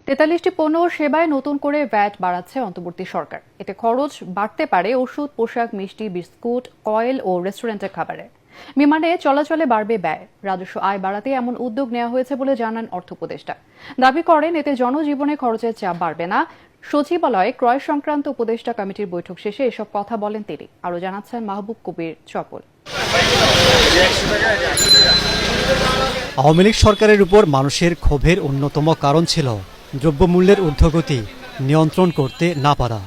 ৪৩টি পণ্য ও সেবায় নতুন করে ভ্যাট বাড়াচ্ছে অন্তর্বর্তী সরকার। এতে খরচ বাড়তে পারে ওষুধ, পোশাক, মিষ্টি, বিস্কুট, অয়েল ও রেস্টুরেন্টের খাবারে। বিমানে চলাচলে বাড়বে ব্যয়। রাজস্ব আয় বাড়াতে এমন উদ্যোগ নেওয়া হয়েছে বলে জানান অর্থ উপদেষ্টা। দাবি করেন এতে জনজীবনে খরচের চাপ বাড়বে না। সচিবালয়ে ক্রয় সংক্রান্ত উপদেষ্টা কমিটির বৈঠক শেষে এসব কথা বলেন তিনি। আরও জানাচ্ছেন মাহবুব কবির চপল। আওয়ামী লীগ সরকারের উপর মানুষের ক্ষোভের অন্যতম কারণ ছিল দ্রব্যমূল্যের ঊর্ধ্বগতি নিয়ন্ত্রণ করতে না পারা।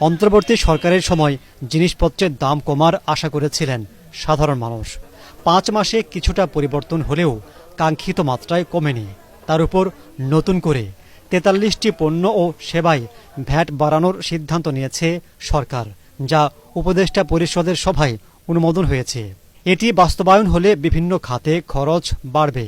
অন্তর্বর্তী সরকারের সময় জিনিসপত্রের দাম কমার আশা করেছিলেন সাধারণ মানুষ। 5 মাসে কিছুটা পরিবর্তন হলেও কাঙ্ক্ষিত মাত্রায় কমেনি। তার উপর নতুন করে 43টি পণ্য ও সেবায় ভ্যাট বাড়ানোর সিদ্ধান্ত নিয়েছে সরকার, যা উপদেষ্টা পরিষদের সভায় অনুমোদন হয়েছে। এটি বাস্তবায়ন হলে বিভিন্ন খাতে খরচ বাড়বে।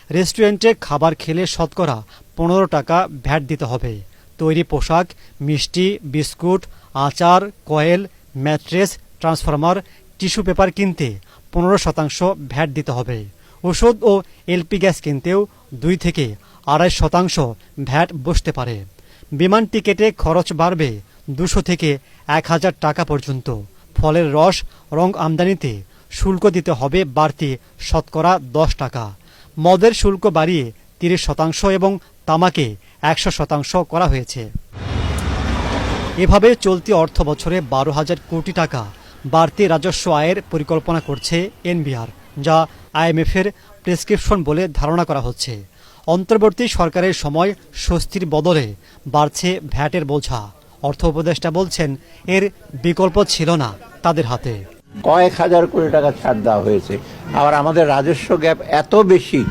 রেস্টুরেন্টে খাবার খেলে শতকরা 15 টাকা ভ্যাট দিতে হবে। তৈরি পোশাক, মিষ্টি, বিস্কুট, আচার, coil, mattress, transformer, tissue paper কিনতে 15% ভ্যাট দিতে হবে। ওষুধ ও এলপি গ্যাস কিনতেও 2 থেকে 2.5% ভ্যাট বসতে পারে। বিমান টিকেটে খরচ বাড়বে 200 থেকে 1000 টাকা পর্যন্ত। ফলের রস, রং আমদানিতে শুল্ক দিতে হবে বাড়তি শতকরা 10 টাকা। মদের শুল্ক বাড়িয়ে 30% এবং তামাকে 100% করা হয়েছে। এভাবে চলতি অর্থ বছরে 12,000 কোটি টাকা বাড়তি রাজস্ব আয়ের পরিকল্পনা করছে এনবিআর, যা আইএমএফের প্রেসক্রিপশন বলে ধারণা করা হচ্ছে। অন্তর্বর্তী সরকারের সময় স্বস্তির বদলে বাড়ছে ভ্যাটের বোঝা। অর্থ উপদেষ্টা বলছেন এর বিকল্প ছিল না তাদের হাতে। কয়েক হাজার কোটি টাকা ছাড় দেওয়া হয়েছে। আবার আমাদের রাজস্ব গ্যাপ এত বেশি,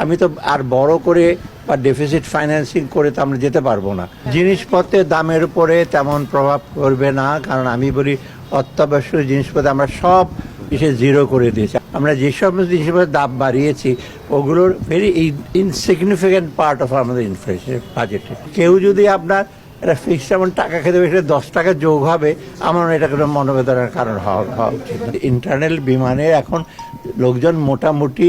আমি তো আর বড় করে বা ডেফিসিট ফাইন্যান্সিং করে তো আমরা যেতে পারবো না। জিনিসপত্রের দামের উপরে তেমন প্রভাব পড়বে না, কারণ আমি বলি অত্যাবশ্যক জিনিসপত্র আমরা সব কিছু জিরো করে দিয়েছি। আমরা যেসব জিনিসপত্রের দাম বাড়িয়েছি ওগুলোর ভেরি ইনসিগনিফিক্যান্ট পার্ট অফ আমাদের ইনফ্লেশন বাজেটে। কেউ যদি আপনার এটা ফিক্সড অ্যামাউন্ট টাকা খেতে এখানে 10 টাকা যোগ হবে, আমার এটা কোনো মনোবেদনার কারণ হওয়া উচিত। ইন্টারনাল বিমানে এখন লোকজন মোটামুটি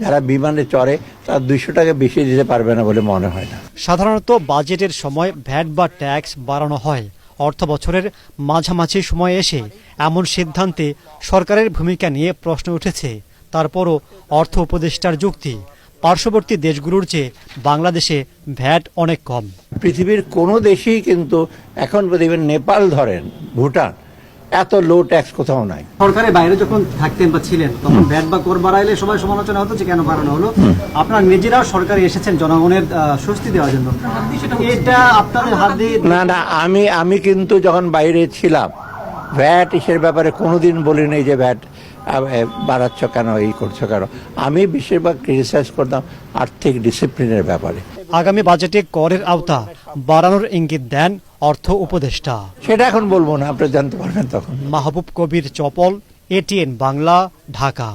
যারা বিমানে চড়ে তার 200 টাকা বেশি দিতে পারবে না বলে মনে হয় না। সাধারণত বাজেটের সময় ভ্যাট বা ট্যাক্স বাড়ানো হয়। অর্থ বছরের মাঝামাঝি সময়ে এসে এমন সিদ্ধান্তে সরকারের ভূমিকা নিয়ে প্রশ্ন উঠেছে। তারপরও অর্থ উপদেষ্টার যুক্তি, পার্শ্ববর্তী দেশগুলোর চেয়ে বাংলাদেশে ভ্যাট অনেক কম। পৃথিবীর কোনো দেশেই কিন্তু এখন দেখবেন, নেপাল ধরেন, ভুটান, এত লো ট্যাক্স কোথাও নাই। সরকারের বাইরে যখন থাকতেন বা ছিলেন তখন ভ্যাট বা কর বাড়াইলে সবাই সমালোচনা হতো যে কেন বাড়ানো হলো। আপনারা নিজেরাও সরকারে এসেছেন জনগণের স্বস্তি দেওয়ার জন্য, এটা আপনাদের হাত দিয়ে না, আমি কিন্তু যখন বাইরে ছিলাম ভ্যাট ইসের ব্যাপারে কোনোদিন বলিনি যে ভ্যাট বাড়াচ্ছ কেন, এই করছো কেন। আমি বেশিরভাগ ক্রিটিসাইজ করতাম আর্থিক ডিসিপ্লিনের ব্যাপারে। আগামী বাজেটে করের আওতা বাড়ানোর ইঙ্গিত দেন অর্থ উপদেষ্টা। সেটা এখন বলবো না, আপনি জানতে পারবেন তখন। মাহবুব কবির চপল, এটিএন বাংলা, ঢাকা।